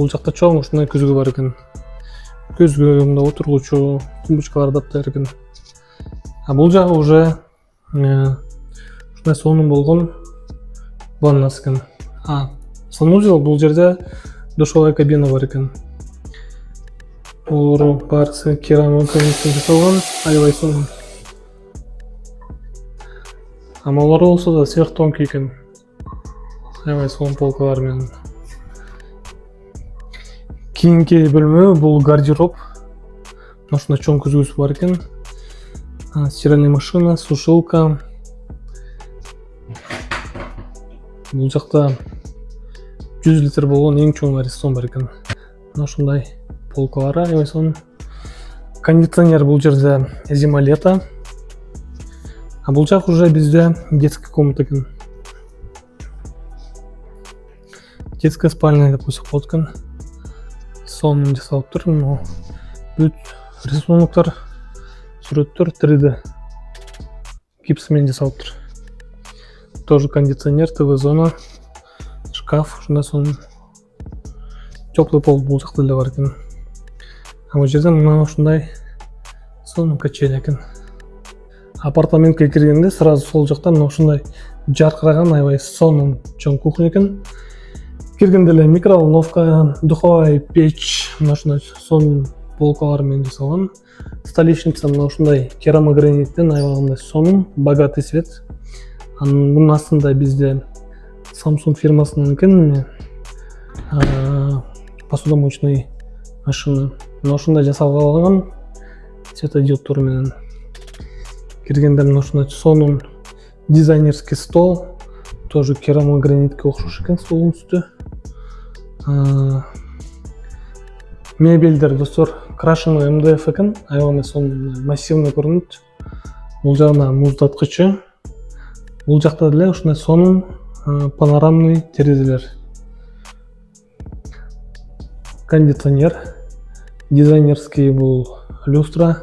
Бул жакта чоң ушундай көзгө бар экен. Көзгө мында отургучу тумбочкалар дап экен. А бул жагы уже ушундай сонун болгон ваннасы экен. Санузел бул жерде душевая кабина бар экен. Булар барысы керамикадан жасалган, аябай сонун. Амалары болсо да сверхтонкий экен. Аябай сонун полкалар менен. Кийинки бөлмө бул гардероб. Ушундай чоң көзгөсү бар экен. Стиральная машина, сушилка. Бул жакта 100 литр болгон эң чоң арестон бар экен. Ушундай полкалары аябай сонун. Кондиционер бул жерде зима-лето. А бул жак уже bizde детская комната экен. Детская спальня деп койсок болот экен. Сонун жасалып тур, но бүт рисуноктор, сүрөттөр 3D гипс менен жасалып тур. Тоже кондиционер, ТВ-зона, шкаф, ушундай сонун. Теплый пол бул жакта эле бар экен. А бул жерде мына ушундай сонун качель экен. Апартаментке киргенде сразу сол жакта мына ушундай жаркыраган аябай сонун чоң кухня экен. Киргенде эле микроволновка, духовая печь, мына ушундай сонун полкалар менен жасалган. Столешница мына ушундай керамограниттен аябай сонун, богатый свет. Мунун астында бизде Samsung фирмасынын экен посудомоечный машина. Мына ушундай жасалган светодиоддор менен. Киргенде мына ушундай сонун дизайнерский стол, тоже керамогранитке окшош экен столдун үстү. Мебелдер достор крашеный МДФ экен, аябай сонун массивный көрүнөт. Бул жагына муздаткычы. Бул жакта деле ушундай сонун панорамный терезелер. Кондиционер, дизайнерский бул люстра.